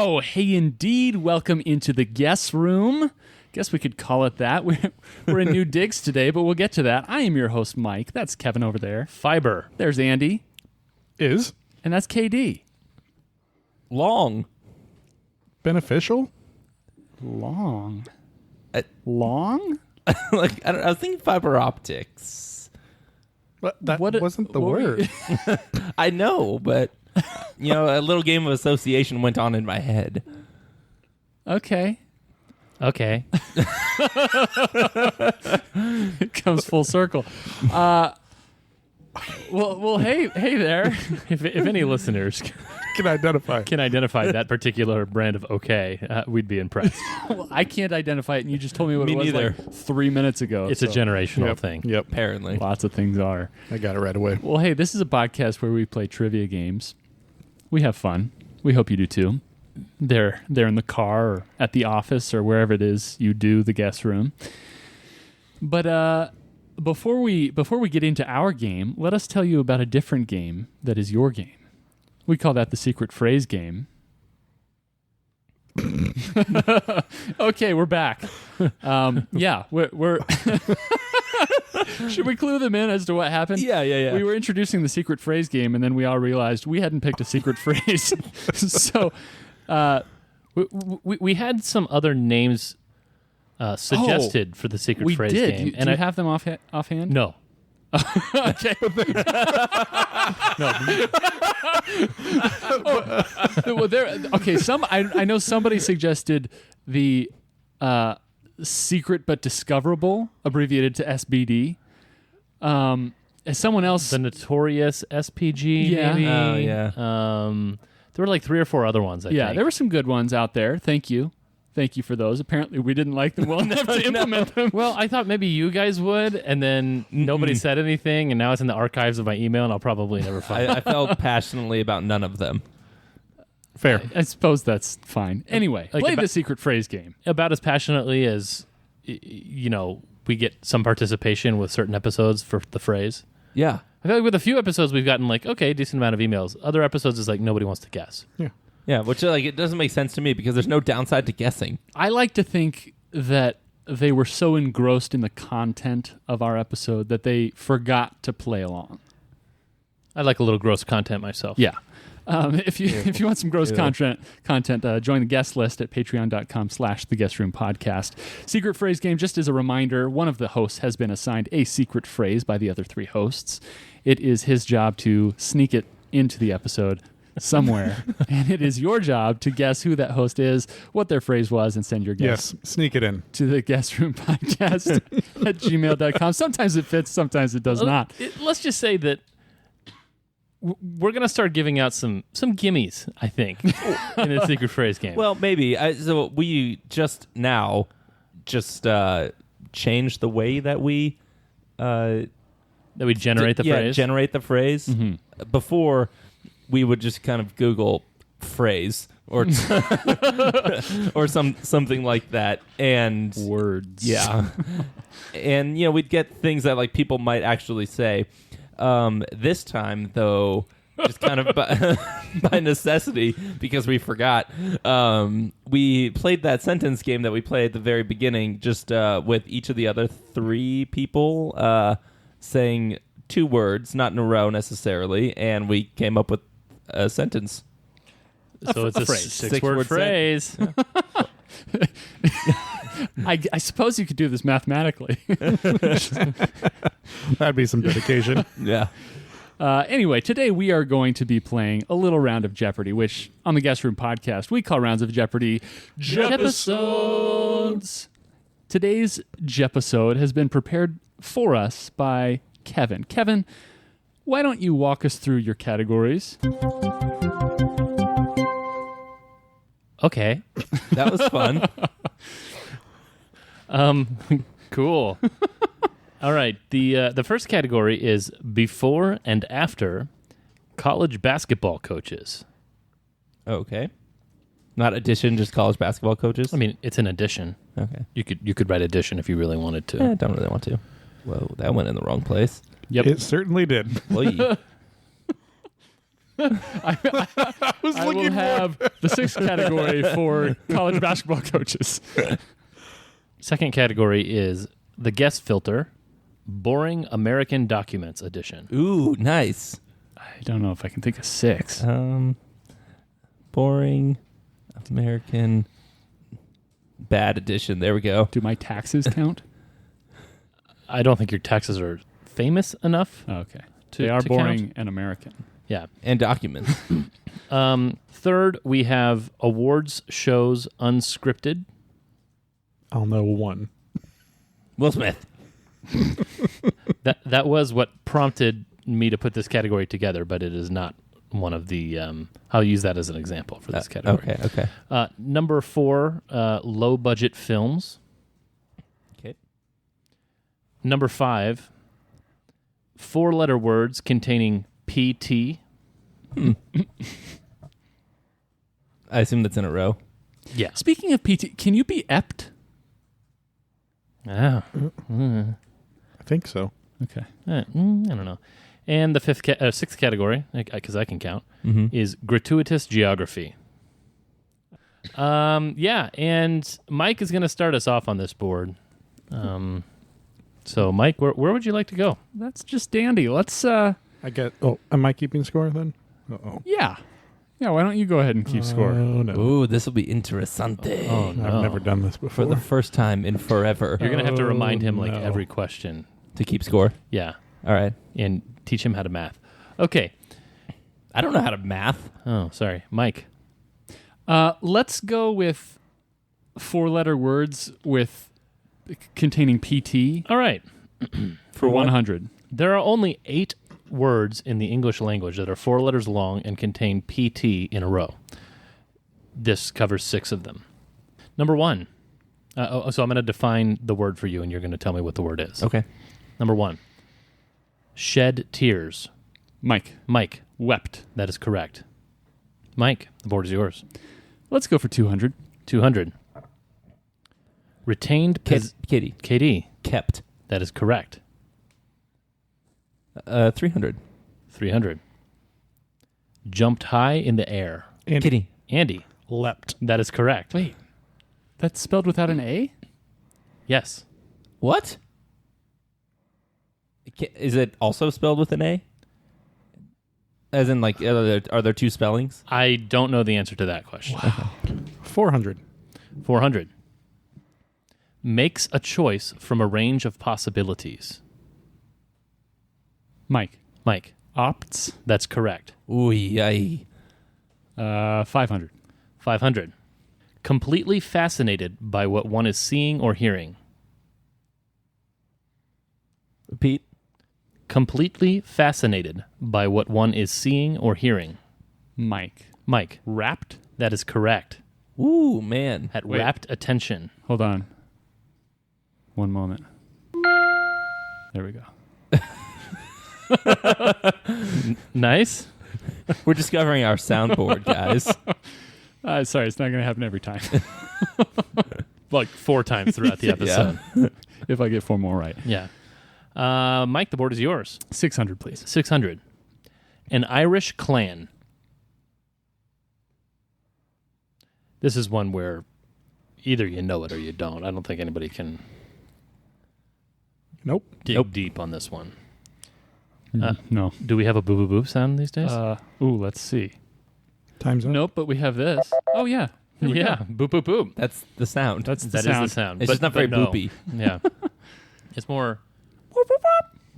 Oh, hey, indeed. Welcome into the guest room. Guess we could call it that. We're in new digs today, but we'll get to that. I am your host, Mike. That's Kevin over there. Fiber. There's Andy. Is And that's KD. Long. beneficial? Long. Long? Like, I was thinking fiber optics. But that wasn't the word. I know, but, a little game of association went on in my head. Okay. It comes full circle. Well, hey there. If any listeners Can identify. can identify that particular brand of we'd be impressed. Well, I can't identify it, and you just told me what Me it was neither. like 3 minutes ago. It's a generational thing. Yep. Apparently. Lots of things are. I got it right away. Well, hey, this is a podcast where we play trivia games. We have fun. We hope you do too. They're in the car or at the office or wherever it is you do the guest room. But before we get into our game, let us tell you about a different game that is your game. We call that the secret phrase game. Okay, we're back. Yeah, we're Should we clue them in as to what happened? Yeah. We were introducing the secret phrase game, and then we all realized we hadn't picked a secret phrase. So we had some other names suggested for the secret we phrase did. game. Do you have them offhand? No. Okay. Well, okay. I know somebody suggested the secret but discoverable, abbreviated to SBD. Someone else, The Notorious SPG, Yeah. maybe? Oh, yeah. There were like 3 or 4 other ones, I think. there were some good ones out there. Thank you for those. Apparently, we didn't like them well enough to implement them. Well, I thought maybe you guys would, and then nobody said anything, and now it's in the archives of my email, and I'll probably never find it. I felt passionately about none of them. Fair. I suppose that's fine. Anyway, play the secret phrase game. About as passionately as, we get some participation with certain episodes for the phrase. Yeah. I feel like with a few episodes, we've gotten decent amount of emails. Other episodes is nobody wants to guess. Yeah, which it doesn't make sense to me because there's no downside to guessing. I like to think that they were so engrossed in the content of our episode that they forgot to play along. I like a little gross content myself. Yeah. If you want some gross content, join the guest list at patreon.com/theguestroom podcast. Secret phrase game, just as a reminder, one of the hosts has been assigned a secret phrase by the other 3 hosts. It is his job to sneak it into the episode somewhere, and it is your job to guess who that host is, what their phrase was, and send your guess Yes. Sneak it in. to the guest room podcast at gmail.com. Sometimes it fits, sometimes it does not. Let's just say that we're going to start giving out some gimmies, I think, in the secret phrase game. Well, maybe. So we just changed the way that we that we generate the phrase. generate the phrase. Mm-hmm. Before, we would just kind of Google phrase or or something like that, and Words. yeah, and we'd get things that people might actually say. This time, though, just kind of by necessity, because we forgot, we played that sentence game that we played at the very beginning, just with each of the other 3 people saying 2 words, not in a row necessarily, and we came up with a sentence. So it's a phrase. 6-word phrase. I suppose you could do this mathematically. That'd be some dedication. Yeah. Anyway, today we are going to be playing a little round of Jeopardy, which on the Guest Room podcast we call rounds of Jeopardy Jepisodes. Today's Jepisode has been prepared for us by Kevin. Kevin, why don't you walk us through your categories? Okay. That was fun. Cool. All right. The first category is before and after college basketball coaches. Okay. Not addition, just college basketball coaches? I mean, it's an addition. Okay. You could write addition if you really wanted to. I don't really want to. Whoa, that went in the wrong place. Yep. It certainly did. Oy. I will have the sixth category for college basketball coaches. Second category is the guest filter, boring American documents edition. Ooh, nice. I don't know if I can think of six. Boring American bad edition. There we go. Do my taxes count? I don't think your taxes are famous enough. Oh, okay. They are to boring count. and American. Yeah. And documents. Third, we have awards shows unscripted. I'll know one. Will Smith. That was what prompted me to put this category together, but it is not one of the. I'll use that as an example for this category. Okay. Number 4, low budget films. Okay. Number 5, 4-letter words containing PT. I assume that's in a row. Yeah. Speaking of PT, can you be EPT? Ah. I think so. Okay. I don't know. And the sixth category, because I can count, is gratuitous geography. Yeah, and Mike is going to start us off on this board. So, Mike, where would you like to go? That's just dandy. Let's, I get. Oh, am I keeping score then? Oh. yeah. Yeah, why don't you go ahead and keep score? Oh no. Ooh, this will be interessante. Oh, no. I've never done this For before. the first time in forever You're going to have to remind him, no. every question. to keep score. Yeah, All right. and teach him how to math. Okay. I don't know how to math. Oh, sorry. Mike. Let's go with 4-letter words with containing PT All right. for 100. There are only 8 words in the English language that are 4 letters long and contain PT in a row. This covers 6 of them. Number 1. So I'm going to define the word for you, and you're going to tell me what the word is. Okay. Number 1. Shed tears. Mike, Mike. wept. That is correct. Mike, the board is yours. Let's go for 200. 200. Retained Katie. KD. Kept. That is correct. 300. 300. Jumped high in the air. Andy. Kitty. Andy. Leapt. That is correct. Wait, that's spelled without an A? Yes. What? Is it also spelled with an A? As in, like, are there 2 spellings? I don't know the answer to that question. 400. 400. Makes a choice from a range of possibilities. Mike, Mike. opts. That's correct. Ooh, yay. 500. 500. Completely fascinated by what one is seeing or hearing. Repeat. Completely fascinated by what one is seeing or hearing. Mike, Mike. wrapped. That is correct. Ooh, man. At Wait. rapt attention. Hold on. One moment. There we go. Nice. We're discovering our soundboard, guys. Sorry, it's not going to happen every time. Like 4 times throughout the episode. If I get 4 more right. Yeah. Mike, the board is yours. 600, please. 600. An Irish clan. This is one where either you know it or you don't. I don't think anybody can Nope. dig deep on this one. No. Do we have a boo-boo-boo sound these days? Let's see. Time's up. Nope, but we have this. Oh, yeah. Here we yeah. go. Boop-boop-boop. That's the sound. That's the That is sound. the sound. It's just not very no. boopy. Yeah. It's more...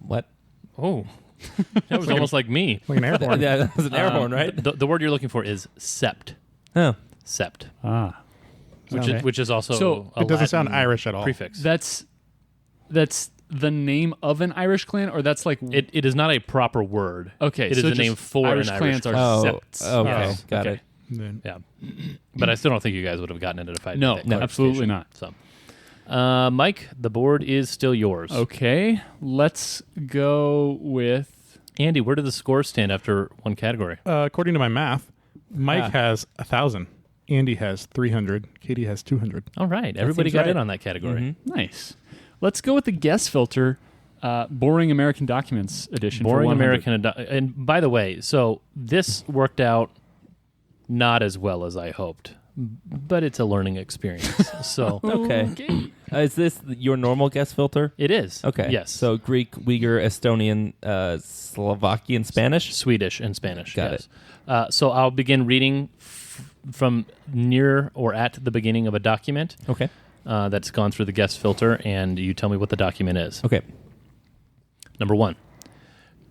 What? Oh. That was almost like me. Like an air horn. Yeah, that was an air horn, right? The word you're looking for is sept. Oh. Sept. Ah. Which is also So, a It doesn't sound Latin Irish at all. prefix. That's the name of an Irish clan, or that's like... It is not a proper word. Okay, It is so a just name for Irish an Irish clans are clan. septs. Okay. Yes. Got Okay. it. Then Yeah. But I still don't think you guys would have gotten it if I did No, that no, absolutely clarification. So, Mike, the board is still yours. Okay, let's go with... Andy, where did the scores stand after one category? according to my math, Mike has 1,000. Andy has 300. Katie has 200. All right. Everybody seems got right. in on that category. Mhm. Nice. Let's go with the guest filter. Boring American Documents edition. Boring for 100. American. And by the way, so this worked out not as well as I hoped, but it's a learning experience. So Okay. Is this your normal guess filter? it is. Okay. Yes. So Greek, Uyghur, Estonian, Slovakian, Spanish? Swedish and Spanish. Got yes. So I'll begin reading from near or at the beginning of a document Okay. that's gone through the guest filter, and you tell me what the document is. Okay. Number 1.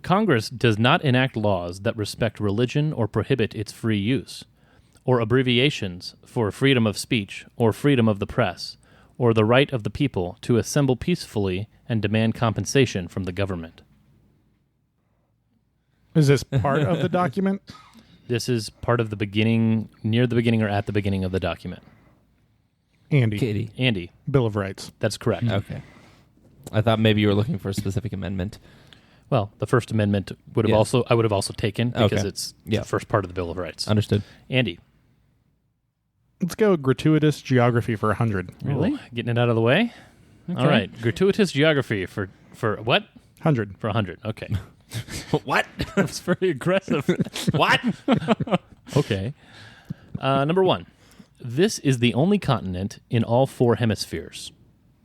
Congress does not enact laws that respect religion or prohibit its free use, or abbreviations for freedom of speech or freedom of the press, or the right of the people to assemble peacefully and demand compensation from the government. Is this part of the document? This is part of the beginning, near the beginning or at the beginning of the document. Andy. Katie. Andy, Bill of Rights. that's correct. Okay. I thought maybe you were looking for a specific amendment. Well, the First Amendment would have Yes. I would have also taken because Okay. it's Yeah. the first part of the Bill of Rights. Understood. Andy, Let's go gratuitous geography for 100. Really? Ooh, getting it out of the way. Okay. All right, gratuitous geography for what? 100. For 100. Okay. What? That's very aggressive. What? Okay. Number 1. This is the only continent in all 4 hemispheres.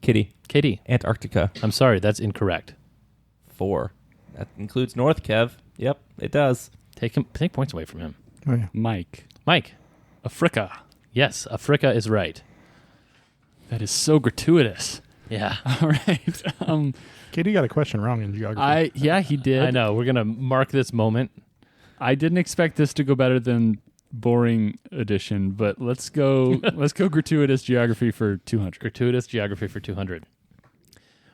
Kitty. KD, Antarctica. I'm sorry, that's incorrect. 4. That includes North, Kev. Yep, it does. Take points away from him. Oh, yeah. Mike. Mike, Africa. yes, Africa is right. That is so gratuitous. Yeah. All right. Katie got a question wrong in geography. He did. I know. We're going to mark this moment. I didn't expect this to go better than boring edition, but let's go gratuitous geography for 200. Gratuitous geography for 200.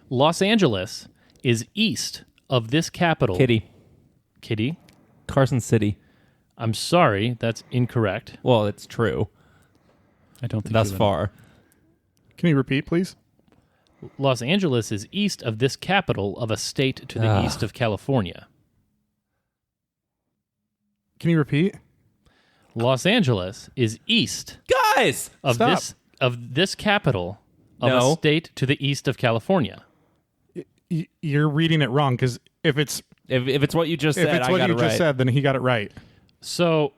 Los Angeles is east of this capital. Kitty. Carson City. I'm sorry, that's incorrect. Well, it's true. I don't think Thus you're far. Can you repeat, please? Los Angeles is east of this capital of a state to the east of California. Can you repeat? Los Angeles is east Guys! of Stop. this capital of No. a state to the east of California. You're reading it wrong because if it's If it's what you just if said, it's I what got you it just right. said, then he got it right. So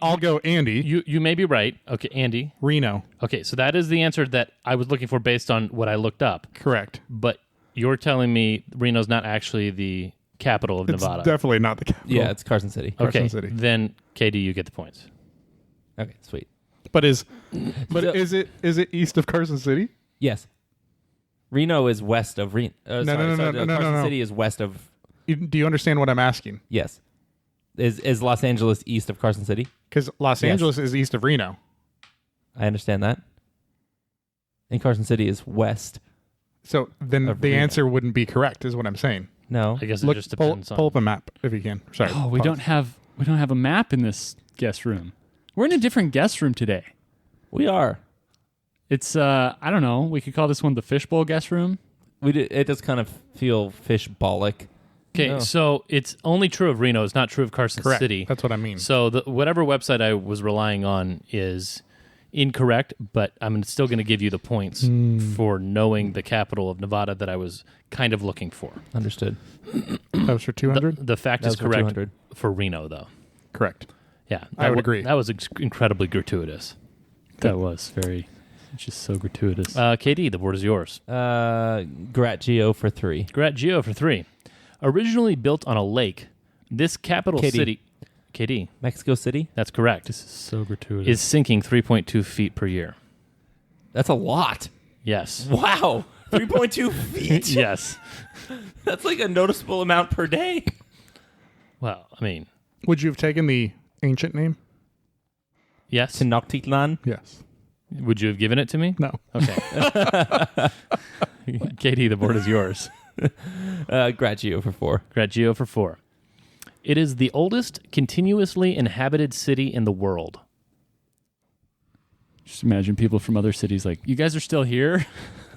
I'll go Andy. you may be right. Okay, Andy. Reno. Okay, so that is the answer that I was looking for based on what I looked up. Correct. But you're telling me Reno's not actually the capital of It's Nevada. definitely not the capital. Yeah, it's Carson City. Okay, Carson City. then KD, you get the points. Okay, sweet. But is So- is it east of Carson City? Yes. Reno is west of Reno. no, no, Carson no. City is west of. Do you understand what I'm asking? Yes. Is Los Angeles east of Carson City? Because Los Yes. Angeles is east of Reno. I understand that. And Carson City is west. So then Of the Reno. answer wouldn't be correct, is what I'm saying. No. I guess it Look, just pull depends on. up a map if you can. Sorry. Oh, we pause. don't have a map in this guest room. We're in a different guest room today. We are. It's I don't know. We could call this one the fishbowl guest room. It does kind of feel fish-ballic. Okay, No. so it's only true of Reno. It's not true of Carson Correct. City. That's what I mean. So whatever website I was relying on is incorrect, but I'm still going to give you the points for knowing the capital of Nevada that I was kind of looking for. Understood. That was for 200? The fact That is was for correct 200. for Reno, though. Correct. Yeah, I would agree. That was incredibly gratuitous. That was very just so gratuitous. KD, the board is yours. Grat Geo for 3. Grat Geo for 3. Originally built on a lake, this capital KD. city, KD, Mexico City? that's correct, This is so gratuitous. is sinking 3.2 feet per year. That's a lot. Yes. Wow. 3.2 feet? Yes. That's like a noticeable amount per day. Well, I mean, Would you have taken the ancient name? yes. Tenochtitlan? Yes. Would you have given it to me? No. Okay. Katie, the board is yours. Grat Geo for 4. Grat Geo for 4. It is the oldest continuously inhabited city in the world. Just imagine people from other cities like, you guys are still here?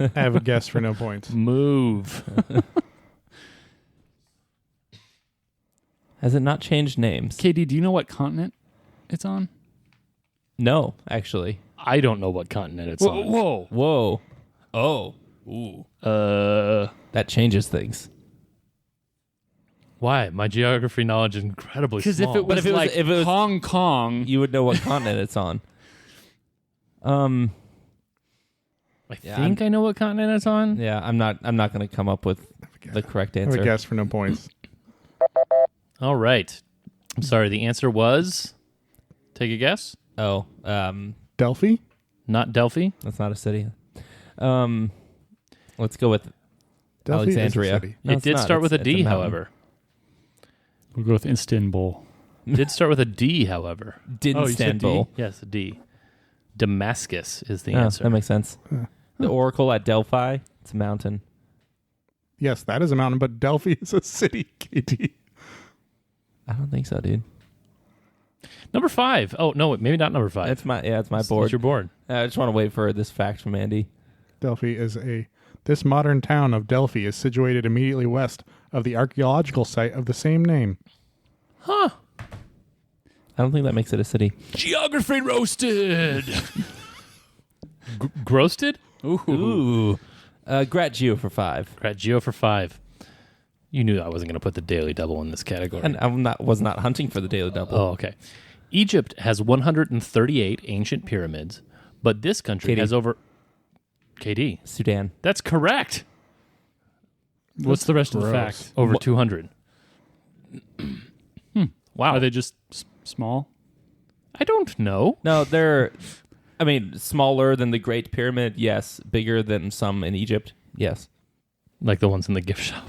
I have a guess for no points. Move. Has it not changed names? KD, do you know what continent it's on? No, actually. I don't know what continent it's on. Whoa. Whoa. Oh. Ooh. Uh, That changes things. Why? My geography knowledge is incredibly because small. if it was if it was- like if it was- Hong Kong, You would know what continent it's on. I Yeah, think I know what continent it's on. Yeah, I'm not going to come up with the correct I have answer. a guess for no points. All right. I'm sorry. The answer was. Take a guess. Oh, Delphi? Not Delphi. that's not a city. Let's go with Delphi is a Alexandria. city. No, it it's did not. start with a It's D, mountain. however. we'll go with Istanbul. It did start with a D, however. Didn't Oh, you said Istanbul. Yes, a D. Damascus is the Oh, answer. that makes sense. The Oracle at Delphi, it's a mountain. Yes, that is a mountain, but Delphi is a city, KT. I don't think so, dude. Number 5. Oh, no, maybe not number 5. It's my It's board. your board. I just want to wait for this fact from Andy. Delphi is this modern town of Delphi is situated immediately west of the archaeological site of the same name. Huh. I don't think that makes it a city. Geography roasted. Groasted? Ooh. Grat Geo for 5. Right, Geo for 5. You knew I wasn't going to put the Daily Double in this category. And I was not hunting for the Daily Double. Oh, okay. Egypt has 138 ancient pyramids, but this country KD. has over... KD. Sudan. That's correct. What's the rest of the gross. fact? Over 200. Wow. Are they just small? I don't know. No, they're, I mean, smaller than the Great Pyramid, yes. Bigger than some in Egypt, yes. Like the ones in the gift shop.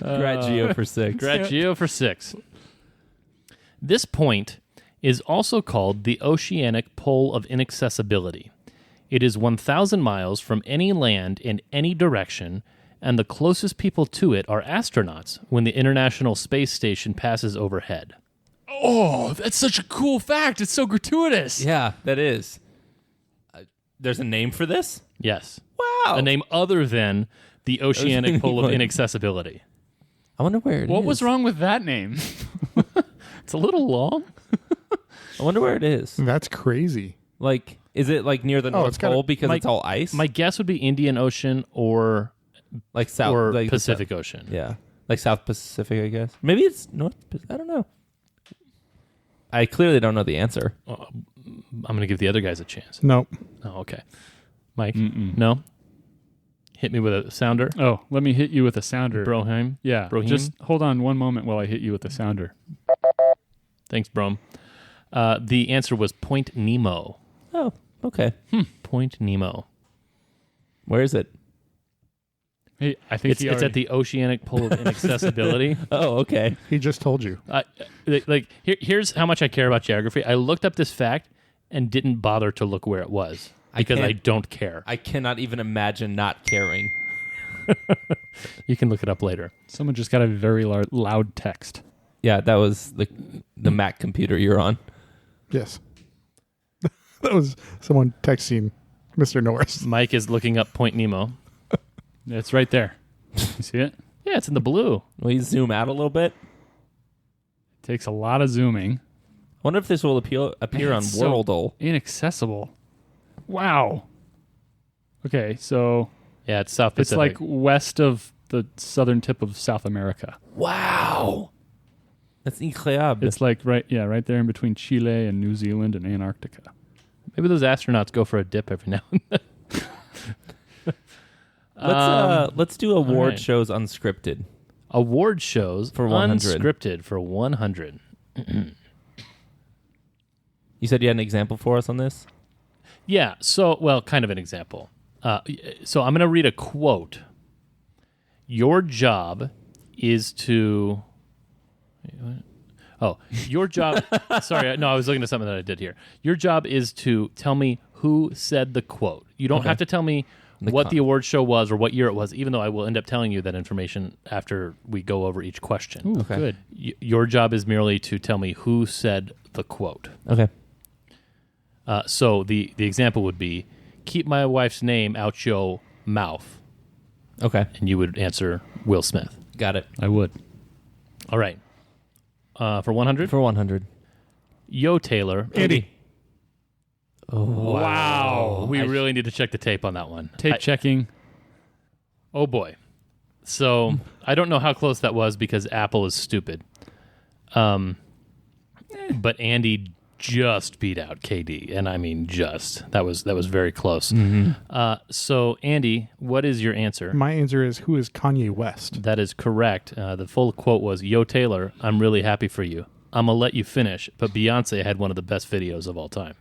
Grat Geo for 6. Grat Geo for 6. This point is also called the Oceanic Pole of Inaccessibility. It is 1,000 miles from any land in any direction, and the closest people to it are astronauts when the International Space Station passes overhead. Oh, that's such a cool fact. It's so gratuitous. Yeah, that is. There's a name for this? Yes. Wow. A name other than the Oceanic Pole of Like- Inaccessibility. I wonder where it is. What was wrong with that name? It's a little long. I wonder where it is. That's crazy. Like, is it like near the Oh, North it's gotta- Pole because my- it's all ice? My guess would be Indian Ocean or like South like the Pacific South- Ocean. Yeah. Like South Pacific, I guess. Maybe it's North Pacific. I don't know. I clearly don't know the answer. I'm going to give the other guys a chance. Nope. Oh, okay. Mike? No? Hit me with a sounder. Oh, let me hit you with a sounder. Broheim. Yeah. Brohim? Just hold on one moment while I hit you with a sounder. Thanks, Brom. The answer was Point Nemo. Oh, okay. Point Nemo. Where is it? Hey, I think It's at the Oceanic Pole of Inaccessibility. Oh, okay. He just told you. Here's how much I care about geography. I looked up this fact and didn't bother to look where it was because I can't- don't care. I cannot even imagine not caring. You can look it up later. Someone just got a very loud text. Yeah, that was the Mac computer you're on. Yes. That was someone texting Mr. Norris. Mike is looking up Point Nemo. It's right there. You see it? Yeah, it's in the blue. Will you zoom out a little bit? Takes a lot of zooming. Wonder if this will appear Man, on it's so Worldle. Inaccessible. Wow. Okay, so Yeah, it's South it's Pacific. like west of the southern tip of South America. Wow. That's incroyable. It's like right there in between Chile and New Zealand and Antarctica. Maybe those astronauts go for a dip every now and then. Let's do award right. shows unscripted. Award shows For 100. unscripted for 100. You said you had an example for us on this? Yeah, kind of an example. So I'm going to read a quote. Your job is to... Wait, what? Oh, your job... Sorry, no, I was looking at something that I did here. Your job is to tell me who said the quote. You don't have to tell me what the award show was or what year it was, even though I will end up telling you that information after we go over each question. Ooh, Okay. good. Your job is merely to tell me who said the quote. Okay. So the example would be, keep my wife's name out your mouth. Okay. And you would answer Will Smith. Got it. I would. All right. For 100? For 100. Yo, Taylor. Andy. Wow. We really need to check the tape on that one. Tape checking. Oh boy. So I don't know how close that was because Apple is stupid. But Andy just beat out KD, and I mean just. That was very close. So Andy, what is your answer? My answer is, who is Kanye West? That is correct. The full quote was, "Yo Taylor, I'm really happy for you. I'm gonna let you finish, but Beyonce had one of the best videos of all time."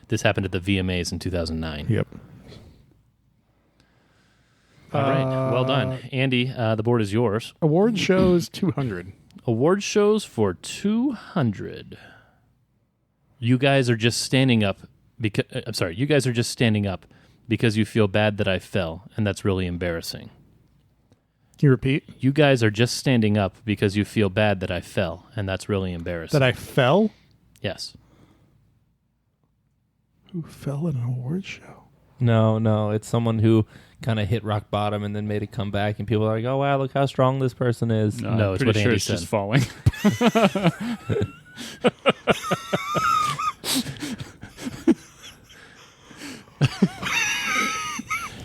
This happened at the VMAs in 2009. Yep. All right, well done, Andy. The board is yours. Award shows 200. Award shows for 200. You guys are just standing up because you guys are just standing up because you feel bad that I fell, and that's really embarrassing. Can you repeat? You guys are just standing up because you feel bad that I fell, and that's really embarrassing. That I fell? Yes. Who fell at an award show? No, it's someone who kind of hit rock bottom and then made a comeback, and people are like, "Oh wow, look how strong this person is." No, I'm it's pretty what sure Andy it's said. just falling.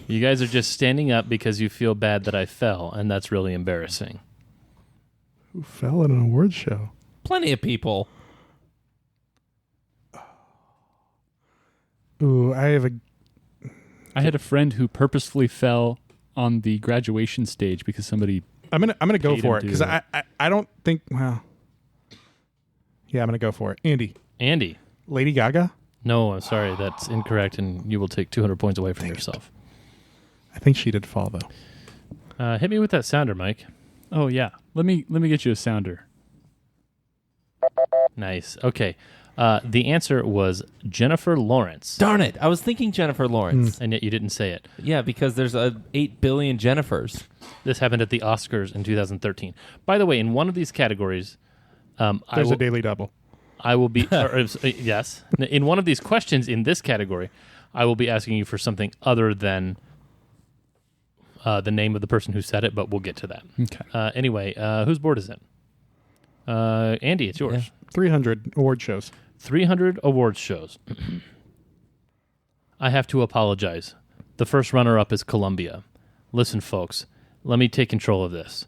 You guys are just standing up because you feel bad that I fell, and that's really embarrassing. Who fell at an award show? Plenty of people. Ooh, I had a friend who purposefully fell on the graduation stage because somebody. I'm gonna go Paid for him it to because do I don't think. Well, yeah, I'm gonna go for it. Andy. Lady Gaga. No, I'm sorry. That's incorrect, and you will take 200 points away from yourself. I think she did fall though. Hit me with that sounder, Mike. Oh yeah, let me get you a sounder. Nice. Okay. The answer was Jennifer Lawrence. Darn it! I was thinking Jennifer Lawrence. And yet you didn't say it. Yeah, because there's 8 billion Jennifers. This happened at the Oscars in 2013. By the way, in one of these categories, There's a daily double. I will be yes. In one of these questions in this category, I will be asking you for something other than the name of the person who said it, but we'll get to that. Okay. Anyway, whose board is it? Andy, it's yours. 300 award shows. 300 awards shows. I have to apologize. The first runner-up is Columbia. Listen, folks, let me take control of this.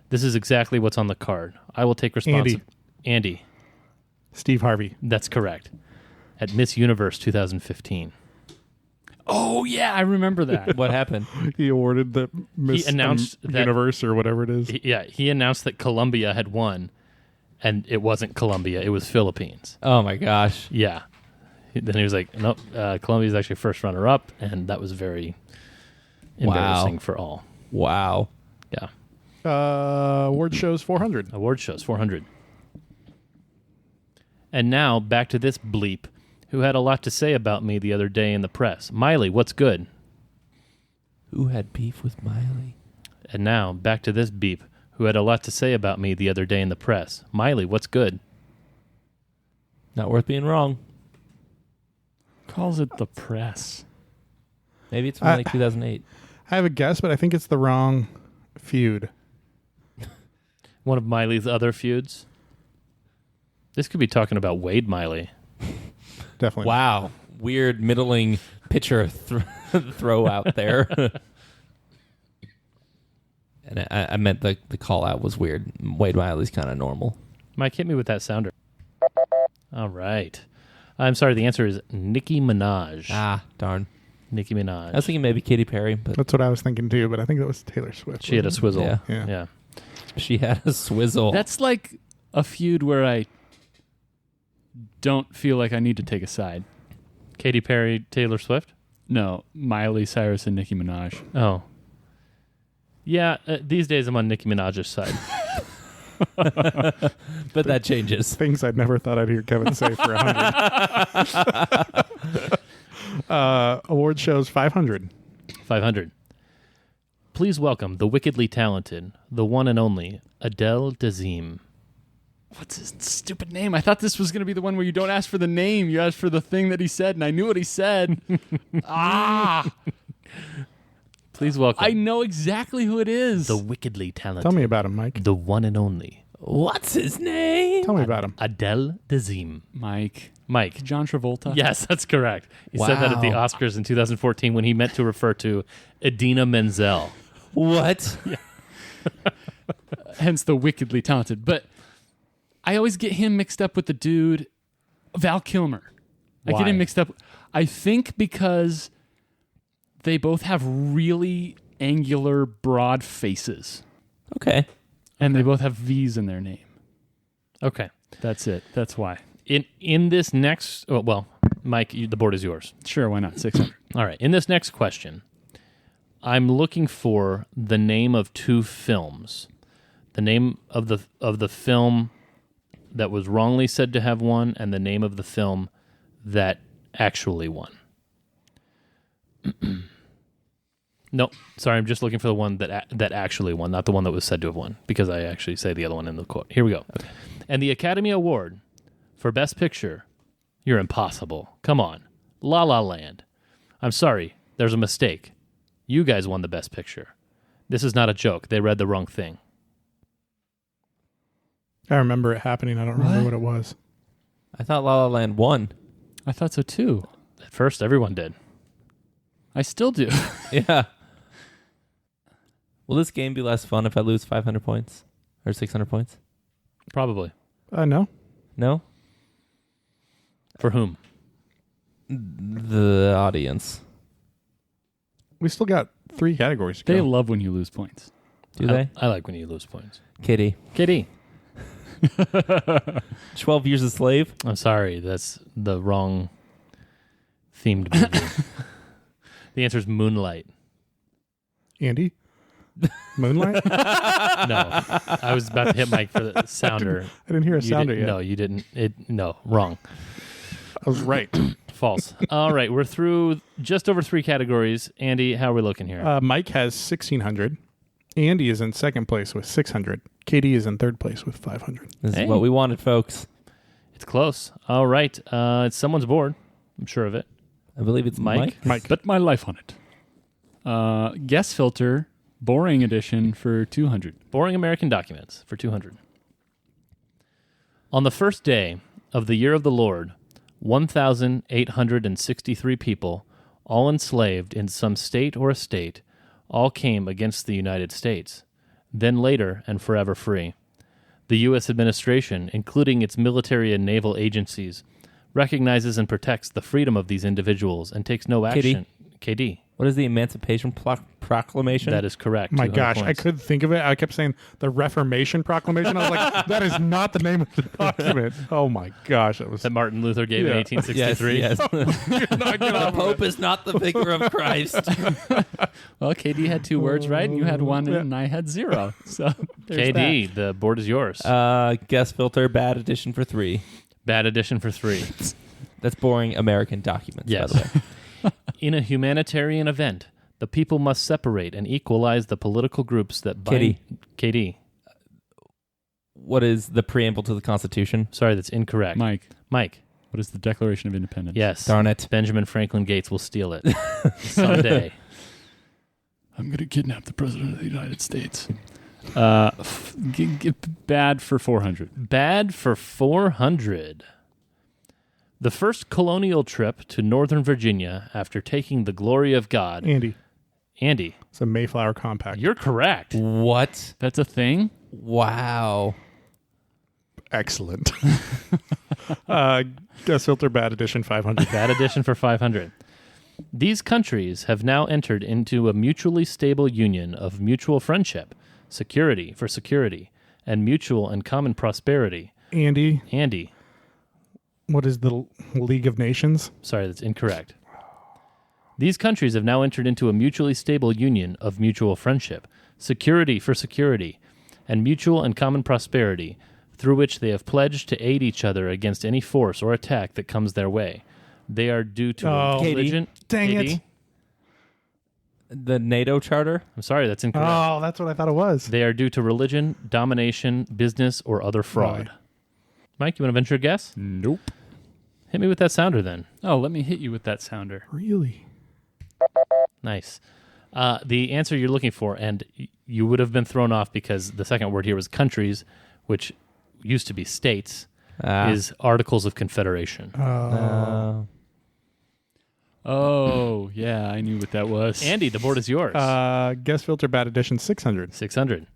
This is exactly what's on the card. I will take responsibility. Andy. Steve Harvey. That's correct. At Miss Universe 2015. Oh yeah, I remember that. What happened? He awarded the Miss announced that- Universe or whatever it is. He announced that Colombia had won, and it wasn't Colombia, it was Philippines. Oh my gosh! Yeah. Then he was like, nope, Colombia's actually first runner-up, and that was very embarrassing for all. Wow. Yeah. Award shows 400. Award shows, 400. And now, back to this bleep, who had a lot to say about me the other day in the press. Miley, what's good? Who had beef with Miley? And now, back to this beep, who had a lot to say about me the other day in the press. Miley, what's good? Not worth being wrong. Calls it the press. Maybe it's from like 2008. I have a guess, but I think it's the wrong feud. One of Miley's other feuds? This could be talking about Wade Miley. Definitely. Wow. Weird middling pitcher throw out there. And I meant the call out was weird. Wade Miley's kind of normal. Mike, hit me with that sounder. All right. I'm sorry, the answer is Nicki Minaj. Ah, darn. Nicki Minaj. I was thinking maybe Katy Perry, but That's what I was thinking too, but I think that was Taylor Swift. She had a wasn't swizzle. Yeah. Yeah. she had a swizzle. That's like a feud where I don't feel like I need to take a side. Katy Perry, Taylor Swift? No, Miley Cyrus and Nicki Minaj. Oh. Yeah, these days I'm on Nicki Minaj's side. but that changes. Things I'd never thought I'd hear Kevin say for 100. Award shows 500. 500. Please welcome the wickedly talented, the one and only, Adele Dazeem. What's his stupid name? I thought this was going to be the one where you don't ask for the name. You ask for the thing that he said, and I knew what he said. Please welcome I know exactly who it is. the wickedly talented, Tell me about him, Mike. the one and only, What's his name? Tell me about him. Adele Dazeem. Mike. Mike. John Travolta. Yes, that's correct. He said that at the Wow. Oscars in 2014 when he meant to refer to Idina Menzel. What? Hence the wickedly talented. But I always get him mixed up with the dude, Val Kilmer. I get Why? him mixed up. I think because they both have really angular, broad faces. Okay. And they both have V's in their name. Okay. That's it. That's why. In this next, Mike, the board is yours. Sure, why not? 600. All right. In this next question, I'm looking for the name of two films. The name of the film that was wrongly said to have won, and the name of the film that actually won. No, sorry, I'm just looking for the one that actually won, not the one that was said to have won, because I actually say the other one in the quote. Here we go. Okay. And the Academy Award for Best Picture, you're impossible. Come on. La La Land. I'm sorry, there's a mistake. You guys won the Best Picture. This is not a joke. They read the wrong thing. I remember it happening. I don't remember what it was. I thought La La Land won. I thought so too. At first, everyone did. I still do. Yeah. Will this game be less fun if I lose 500 points or 600 points? Probably. No. No? For whom? The audience. We still got 3 categories to They go. love when you lose points. Do they? I like when you lose points. Kitty. Kitty. 12 Years a Slave? I'm sorry, that's the wrong themed movie. The answer is Moonlight. Andy? Moonlight? No, I was about to hit Mike for the sounder. I didn't hear a You sounder didn't- yet. No, you didn't. No, wrong. I was right. False. All right, we're through just over 3 categories. Andy, how are we looking here? Mike has 1,600. Andy is in second place with 600. Katie is in third place with 500. This Hey. is what we wanted, folks. It's close. All right, it's someone's board. I'm sure of it. I believe it's Mike. Mike. Bet my life on it. Guest filter, boring edition for 200. Boring American Documents for 200. On the first day of the year of the Lord, 1,863 people, all enslaved in some state or estate, all came against the United States, then later and forever free. The U.S. administration, including its military and naval agencies, recognizes and protects the freedom of these individuals and takes no action. KD. What is the Emancipation Proclamation? That is correct. My 200 gosh, points. I couldn't think of it. I kept saying the Reformation Proclamation. I was like, that is not the name of the document. Oh my gosh, that was. That Martin Luther gave in Yeah. 1863. Yes. The Pope is not the vicar of Christ. Well, KD had 2 words right, and you had 1, and I had 0. So there's KD, the board is yours. Guest filter, bad edition for 3. Bad addition for 3. That's boring American documents, Yes. by the way. In a humanitarian event, the people must separate and equalize the political groups that bind... KD. What is the preamble to the Constitution? Sorry, that's incorrect. Mike, Mike. what is the Declaration of Independence? Yes. Darn it. Benjamin Franklin Gates will steal it someday. I'm going to kidnap the President of the United States. Bad for 400. Bad for 400. The first colonial trip to Northern Virginia after taking the glory of God. Andy. Andy, It's a Mayflower Compact. you're correct. What? That's a thing? Wow. Excellent. Guest filter, bad edition, 500. Bad addition for 500. These countries have now entered into a mutually stable union of mutual friendship, security for security, and mutual and common prosperity. Andy, Andy, what is the League of Nations? sorry, that's incorrect. These countries have now entered into a mutually stable union of mutual friendship, security for security, and mutual and common prosperity, through which they have pledged to aid each other against any force or attack that comes their way. They are due to Oh, religion. dang it. Katie? The NATO Charter? I'm sorry, that's incorrect. Oh, that's what I thought it was. They are due to religion, domination, business, or other fraud. Right. Mike, you want to venture a guess? Nope. Hit me with that sounder then. Oh, let me hit you with that sounder. Really? Nice. The answer you're looking for, and you would have been thrown off because the second word here was countries, which used to be states, is Articles of Confederation. Oh, yeah, I knew what that was. Andy, the board is yours. Guest filter bad edition 600. 600.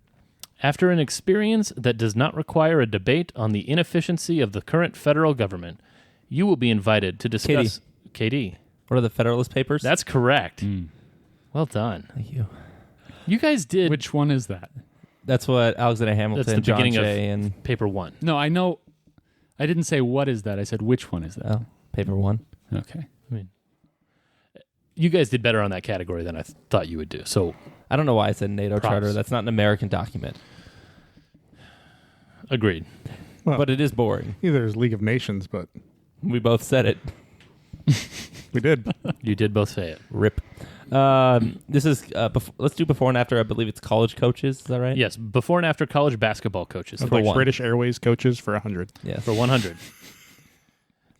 After an experience that does not require a debate on the inefficiency of the current federal government, you will be invited to discuss... KD. What are the Federalist Papers? That's correct. Well done. Thank you. You guys did... Which one is that? That's what Alexander Hamilton, That's the John beginning Jay, of and paper 1. No, I know. I didn't say what is that. I said which one is that. paper 1. Okay. I mean, you guys did better on that category than I thought you would do. So, I don't know why I said NATO Props. Charter. That's not an American document. agreed. Well, But it is boring. either is League of Nations, but We both said it. we did. You did both say it. Rip. This is let's do before and after. I believe it's college coaches. Is that right? Yes, before and after college basketball coaches. Of For like one. British Airways coaches for 100. Yes. For 100.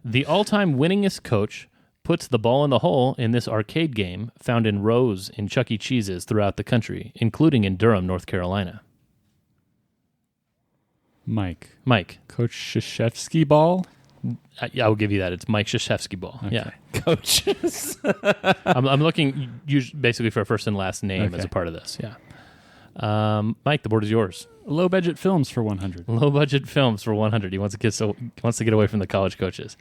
The all-time winningest coach puts the ball in the hole in this arcade game found in rows in Chuck E. Cheese's throughout the country, including in Durham, North Carolina. Mike. Coach Krzyzewski ball? I will give you that. It's Mike Krzyzewski ball. Okay. Yeah. Coaches. I'm looking basically for a first and last name as Okay. a part of this. Yeah. Mike, the board is yours. Low budget films for 100. Low budget films for 100. He wants to get away from the college coaches.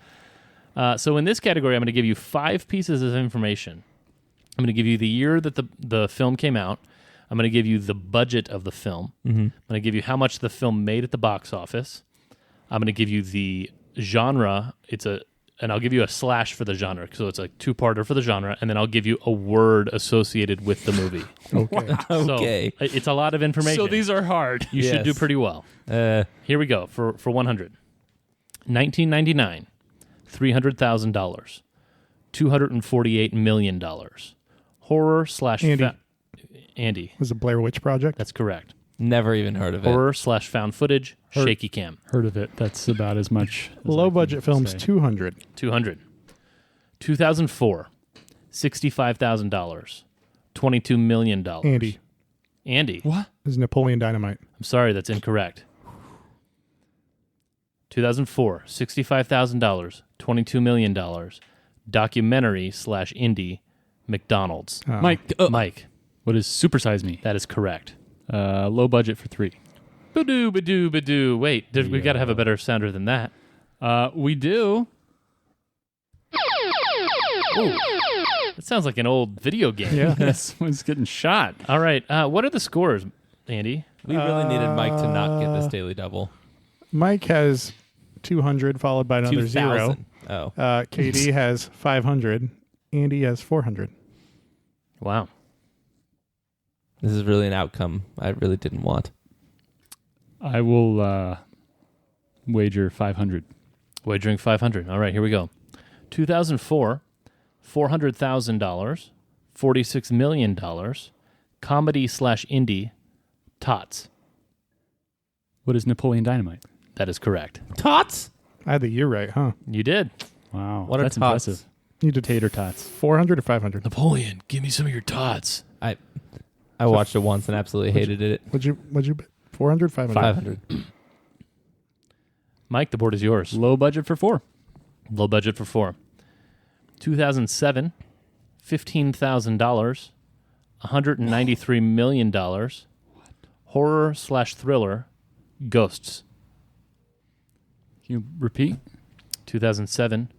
So in this category, I'm going to give you 5 pieces of information. I'm going to give you the year that the film came out. I'm going to give you the budget of the film. Mm-hmm. I'm going to give you how much the film made at the box office. I'm going to give you the genre. And I'll give you a slash for the genre, so it's a 2-parter for the genre, and then I'll give you a word associated with the movie. Okay. Okay. So it's a lot of information. So these are hard. You should Yes. do pretty well. Here we go for 100. 1999, $300,000, $248 million. Horror slash Andy. Andy. Was it Blair Witch Project? That's correct. Never even heard of it. Horror slash found footage, shaky cam. Heard of it. That's about as much. As Low I can budget films say. 200. 200. 2004, $65,000, $22 million. Andy. What? Is Napoleon Dynamite. I'm sorry, that's incorrect. 2004, $65,000, $22 million. Documentary slash indie, McDonald's. Mike. Mike, What is Supersize Me? that is correct. Low budget for 3. Badoo, badoo, badoo. Wait, we've got to have a better sounder than that. We do. Ooh, that sounds like an old video game. Yeah. Someone's getting shot. All right, what are the scores, Andy? We really needed Mike to not get this daily double. Mike has 200 followed by another 0. 2,000. Oh. KD has 500. Andy has 400. Wow. This is really an outcome I really didn't want. I will wager 500. Wagering 500. All right, here we go. 2004, $400,000, $46 million, comedy slash indie, Tots. What is Napoleon Dynamite? That is correct. Tots? I had the year right, huh? You did. Wow. What are That's tots? impressive. You did Tater tots. 400 or 500? Napoleon, give me some of your Tots. I watched it once and absolutely hated it. What'd you bet? 400, 500? 500. Mike, the board is yours. Low budget for 4. Low budget for 4. 2007, $15,000, $193 million, horror slash thriller, Ghosts. Can you repeat? 2007,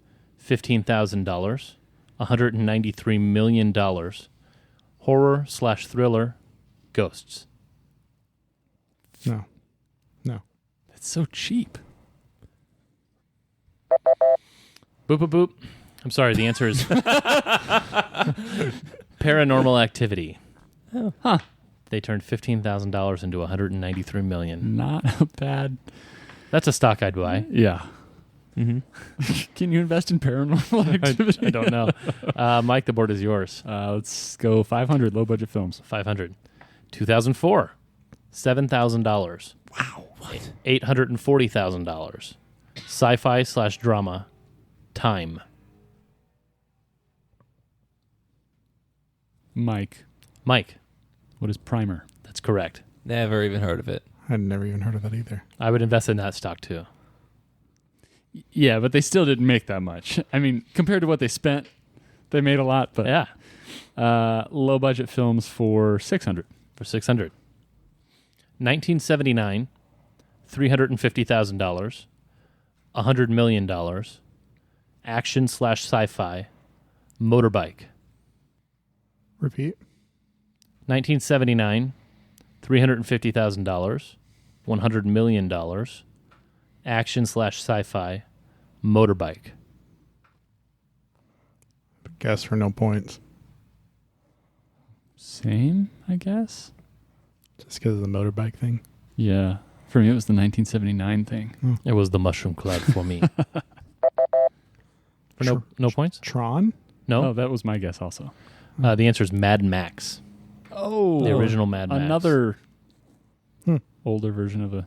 $15,000, $193 million, horror slash thriller, Ghosts. No. That's so cheap. Boop, boop, boop. I'm sorry, the answer is Paranormal Activity. Oh. Huh. They turned $15,000 into $193 million. Not a bad. That's a stock I'd buy. Yeah. Mm-hmm. Can you invest in paranormal activity? I don't know. Mike, the board is yours. Let's go 500 low budget films. 500. 2004, $7,000. Wow. What? $840,000. Sci-fi slash drama, Time. Mike. Mike, What is Primer? that's correct. Never even heard of it. I'd never even heard of that either. I would invest in that stock too. Yeah, but they still didn't make that much. I mean, compared to what they spent, they made a lot. But Yeah, low budget films for $600. for $600. 1979, $350,000, $100 million, action/sci-fi, motorbike. Repeat. 1979, $350,000, $100 million, action/sci-fi, motorbike. Guess for no points. Same, I guess. Just because of the motorbike thing. Yeah. For me, it was the 1979 thing. It was the mushroom cloud for me. For no points? Tron? No. Oh, that was my guess also. The answer is Mad Max. Oh. The original Mad Max. Another older version of a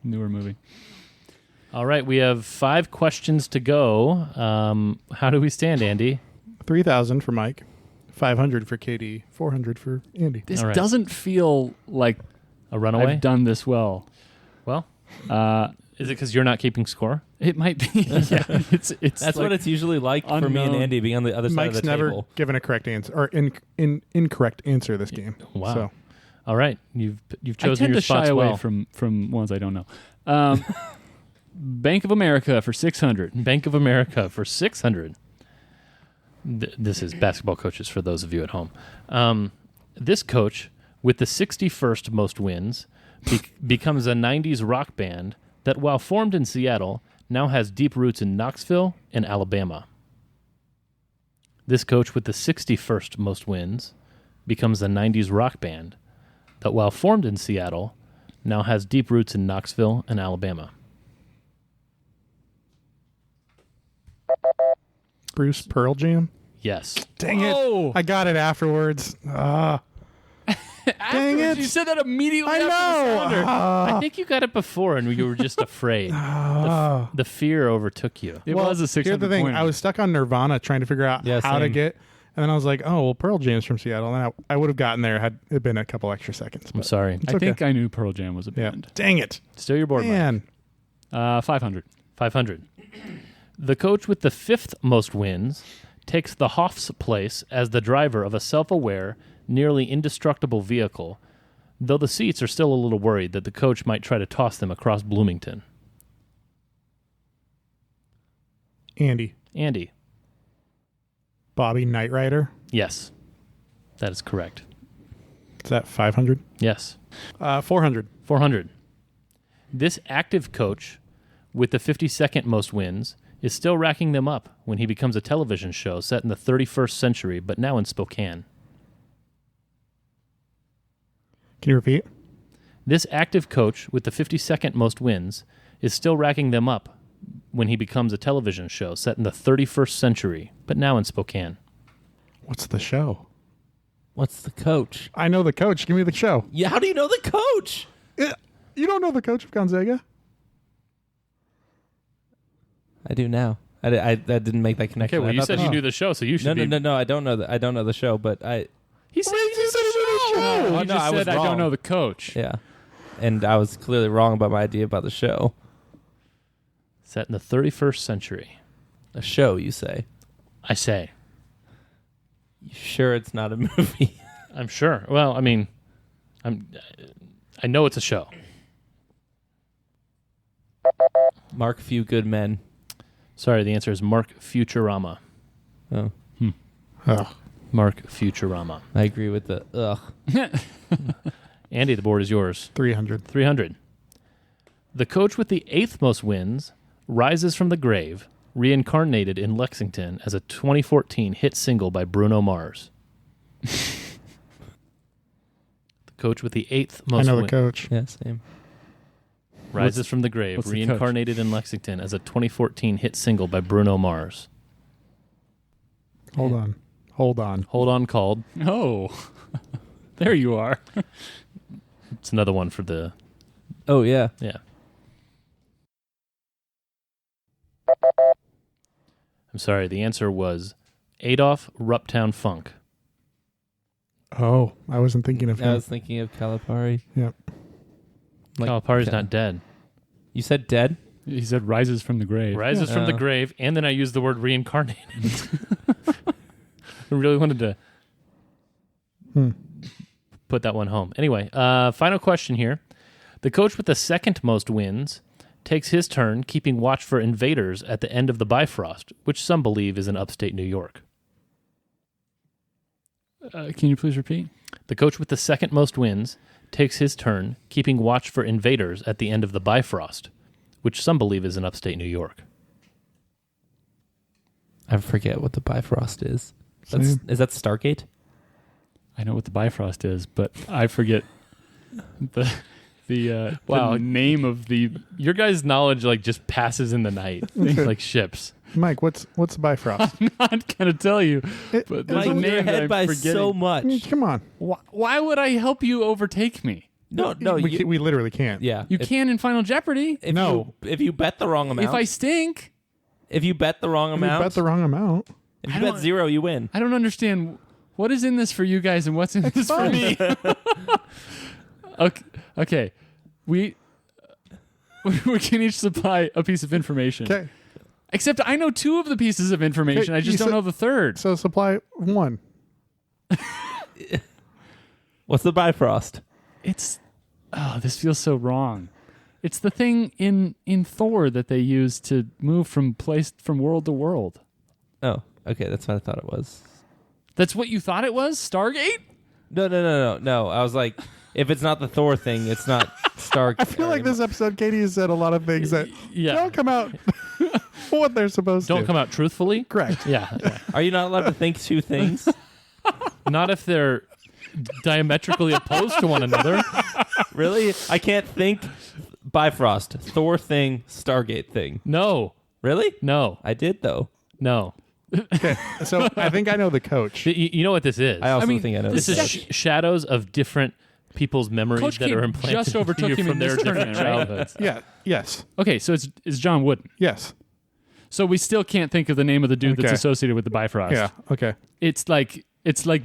newer movie. All right, we have 5 questions to go. How do we stand, Andy? 3,000 for Mike. 500 for Katie. 400 for Andy. This All right. doesn't feel like A runaway? I've done this well. Well, is it because you're not keeping score? It might be. Yeah, it's That's like what it's usually like for me and unknown. Andy being on the other side Mike's of the never table. given a correct answer or incorrect answer this game. Wow. So All right, you've I chosen tend your to shy spots away well. from ones I don't know. Bank of America for $600. Bank of America for $600. This is basketball coaches for those of you at home. This coach, with the 61st most wins, becomes a 90s rock band that, while formed in Seattle, now has deep roots in Knoxville and Alabama. This coach, with the 61st most wins, becomes a 90s rock band that, while formed in Seattle, now has deep roots in Knoxville and Alabama. Bruce Pearl Jam. Yes. Dang Whoa. it! I got it afterwards. Dang it! You said that immediately I after the sounder. know. I think you got it before and you were just afraid. The fear overtook you. It Well, was a 600 Here's the thing: pointer. I was stuck on Nirvana trying to figure out Yeah, how to same. get, and then I was like, "Oh, well, Pearl Jam's from Seattle," and I would have gotten there had it been a couple extra seconds. I'm But sorry. it's I okay. think I knew Pearl Jam was a Yeah. band. Dang it, Still your board, Mike. man! 500. 500. The coach with the 5th most wins takes the Hoff's place as the driver of a self-aware, nearly indestructible vehicle, though the seats are still a little worried that the coach might try to toss them across Bloomington. Andy, Andy. Bobby Knight Rider. Yes. That is correct. Is that 500? Yes. 400. 400. This active coach, with the 52nd most wins, is still racking them up when he becomes a television show set in the 31st century, but now in Spokane. Can you repeat? This active coach, with the 52nd most wins, is still racking them up when he becomes a television show set in the 31st century, but now in Spokane. What's the show? What's the coach? I know the coach. Give me the show. Yeah, how do you know the coach? You don't know the coach of Gonzaga? I do now. I didn't make that connection. Okay, well, I you thought said the- you knew the show, so you should No, be... no. I don't know the. I don't know the show, but I. He said you said you knew the show. He Oh, no, just I was said I don't wrong. know the coach. Yeah, and I was clearly wrong about my idea about the show. Set in the 31st century. A show, you say? I say. You sure it's not a movie? I'm sure. Well, I mean, I know it's a show. Mark Few Good Men. Sorry, the answer is Mark Futurama. Oh, Ugh. Mark Futurama. I agree with the ugh. Andy, the board is yours. 300. 300. The coach with the 8th most wins rises from the grave, reincarnated in Lexington as a 2014 hit single by Bruno Mars. The coach with the 8th I most know the wins coach. Yeah, same. rises from the grave, what's the coach? reincarnated in Lexington as a 2014 hit single by Bruno Mars. Hold on. Hold on, called. Oh, there you are. It's another one for the Oh yeah. yeah. I'm sorry. The answer was Adolf Ruptown Funk. Oh, I wasn't thinking of I him. was thinking of Calipari. Yep. Calipari's not dead. You said dead? He said rises from the grave. Rises from the grave, and then I used the word reincarnated. I really wanted to put that one home. Anyway, final question here. The coach with the second most wins takes his turn keeping watch for invaders at the end of the Bifrost, which some believe is in upstate New York. Can you please repeat? The coach with the second most wins takes his turn keeping watch for invaders at the end of the Bifrost, which some believe is in upstate New York. I forget what the Bifrost is. Is that Stargate? I know what the Bifrost is, but I forget the name of the... Your guys' knowledge just passes in the night, like ships. Mike, what's Bifrost? I'm not going to tell you, but there's Mike, a name you're that ahead I'm by forgetting. so much. Come on. Why would I help you overtake me? No, We literally can't. yeah. You can in Final Jeopardy. If you bet the wrong amount. If I stink, If you bet the wrong If you amount. bet the wrong amount. If you bet 0, you win. I don't understand what is in this for you guys and what's in this for me. Okay. We can each supply a piece of information. Okay. Except I know 2 of the pieces of information. Okay, I just you don't said- know the third. So supply 1. What's the Bifrost? This feels so wrong. It's the thing in Thor that they use to move from world to world. Oh, okay. That's what I thought it was. That's what you thought it was? Stargate? No. I was like, if it's not the Thor thing, it's not Stark. I feel like this episode, Katie has said a lot of things that don't come out what they're supposed to. Don't come out truthfully? Correct. Yeah. Are you not allowed to think 2 things? Not if they're diametrically opposed to one another. Really? I can't think Bifrost, Thor thing, Stargate thing. No. Really? No. I did, though. No. Okay. So I think I know the coach. You know what this is? I also think I know This is shadows of different people's memories Coach that K are implanted just overtook you him from in their this different tournament, right? childhoods. Yeah. Yes. Okay, so it's John Wooden. Yes. So we still can't think of the name of the dude that's Okay. associated with the Bifrost. Yeah. Okay. It's like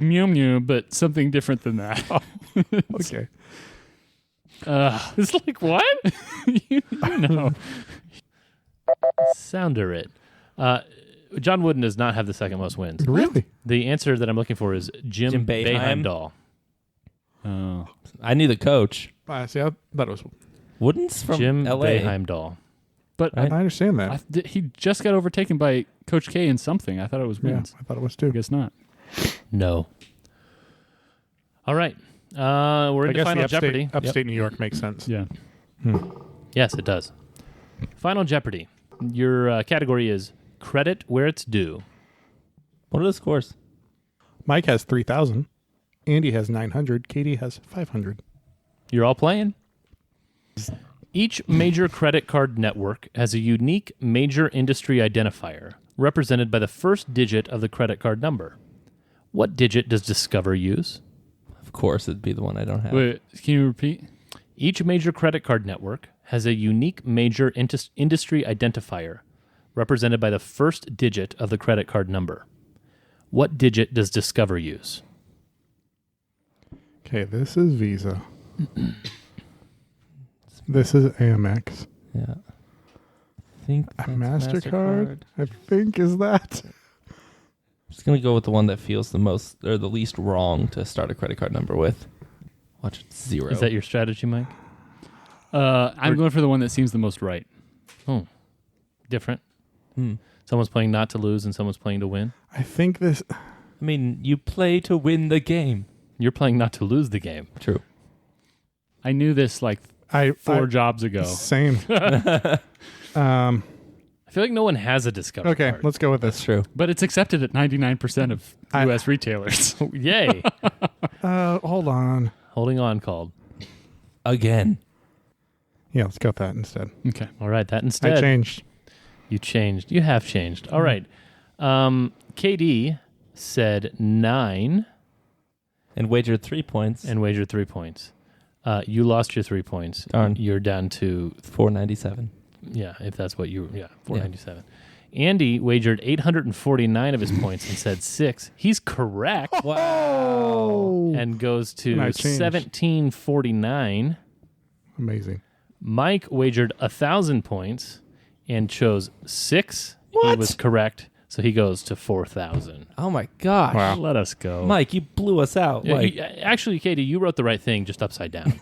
Mew Mew, but something different than that. Okay. It's like, what? you know. Sounder it. John Wooden does not have the second most wins. Really? The answer that I'm looking for is Jim Boeheim? Boeheimdahl. Oh. I knew the coach. See, I thought it was. Wooden's from Jim L.A. Boeheimdahl. But Right. I understand that. he just got overtaken by Coach K in something. I thought it was Yeah, wins. I thought it was I too. guess not. No. All right. We're I into guess Final the Jeopardy. upstate New York makes sense. Yeah. Yes, it does. Final Jeopardy. Your category is credit where it's due. What are the scores? Mike has 3,000. Andy has 900. Katie has 500. You're all playing? Each major credit card network has a unique major industry identifier represented by the first digit of the credit card number. What digit does Discover use? Of course, it'd be the one I don't have. Wait, can you repeat? Each major credit card network has a unique major industry identifier represented by the first digit of the credit card number. What digit does Discover use? Okay, this is Visa. This is Amex. Yeah. I think that's MasterCard, I think, is that. I'm just going to go with the one that feels the most or the least wrong to start a credit card number with. Watch it, 0. Is that your strategy, Mike? I'm going for the one that seems the most right. Oh, different. Someone's playing not to lose and someone's playing to win. I think this. I mean, you play to win the game. You're playing not to lose the game. True. I knew this like I 4 jobs ago. Same. I feel like no one has a Discover Okay, card. let's go with That's this. true. But it's accepted at 99% of U.S. retailers. Yay. Hold on. Holding on called. Again. Yeah, let's go with that instead. Okay. All right, that instead. I changed. You changed. You have changed. All right. KD said 9 And wagered 3 points. and wagered 3 points. You lost your 3 points. Darn. You're down to, 497. yeah, if that's what you, 497. Andy wagered 849 of his points and said 6. He's correct Wow. and goes to And I changed. 1749. Amazing. Mike wagered 1,000 points and chose 6. He What? was correct, so he goes to 4,000. Oh my gosh. Wow. Let us go. Mike, you blew us out. Yeah, Like, actually, Katie, you wrote the right thing, just upside down.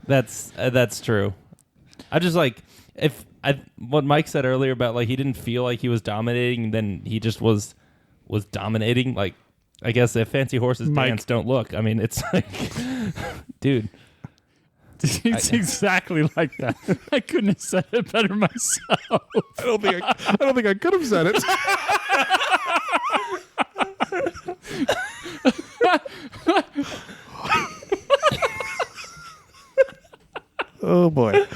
that's true. I just like what Mike said earlier about like he didn't feel like he was dominating, then he just was dominating. Like, I guess if fancy horses Mike. dance, don't look. I mean, it's like, dude. It's exactly like that. I couldn't have said it better myself. I don't think I could have said it. Oh boy.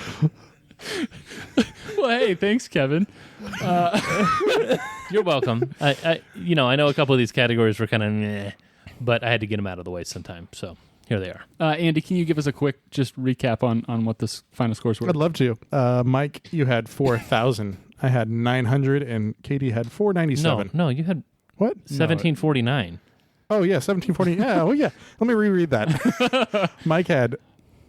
Well, hey, thanks, Kevin. You're welcome. I know a couple of these categories were kind of meh, but I had to get them out of the way sometime, so here they are. Andy, can you give us a quick just recap on what the final scores were? I'd love to. Mike, you had 4,000. I had 900, and Katie had 497. No, you had What? 1749. Oh yeah, 1740. Yeah. Oh yeah. Let me reread that. Mike had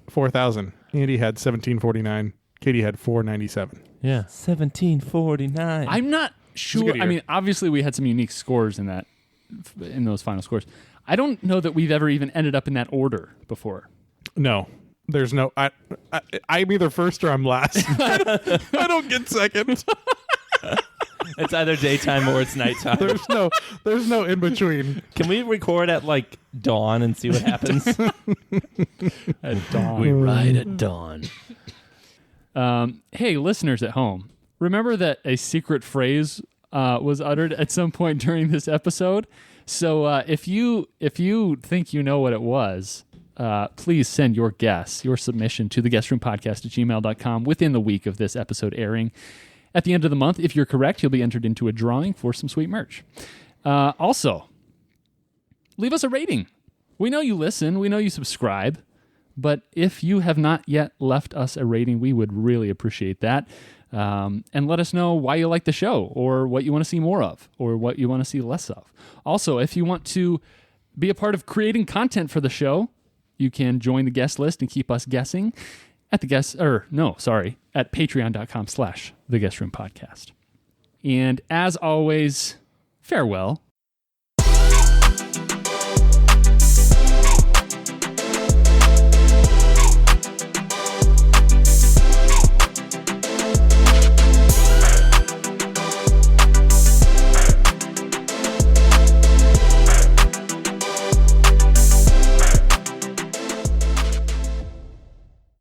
4,000. Andy had 1749. Katie had 497. Yeah. 1749. I'm not a sure. good I year. mean, obviously we had some unique scores in those final scores. I don't know that we've ever even ended up in that order before. No, there's no. I'm either first or I'm last. I don't get second. It's either daytime or it's nighttime. There's no in between. Can we record at like dawn and see what happens? At dawn. We ride at dawn. Hey, listeners at home, remember that a secret phrase was uttered at some point during this episode? So if you think you know what it was, please send your guess, your submission to theguestroompodcast@gmail.com within the week of this episode airing. At the end of the month, if you're correct, you'll be entered into a drawing for some sweet merch. Also, leave us a rating. We know you listen. We know you subscribe. But if you have not yet left us a rating, we would really appreciate that. And let us know why you like the show, or what you want to see more of, or what you want to see less of. Also, if you want to be a part of creating content for the show, you can join the guest list and keep us guessing at at patreon.com/theguestroompodcast. And as always, farewell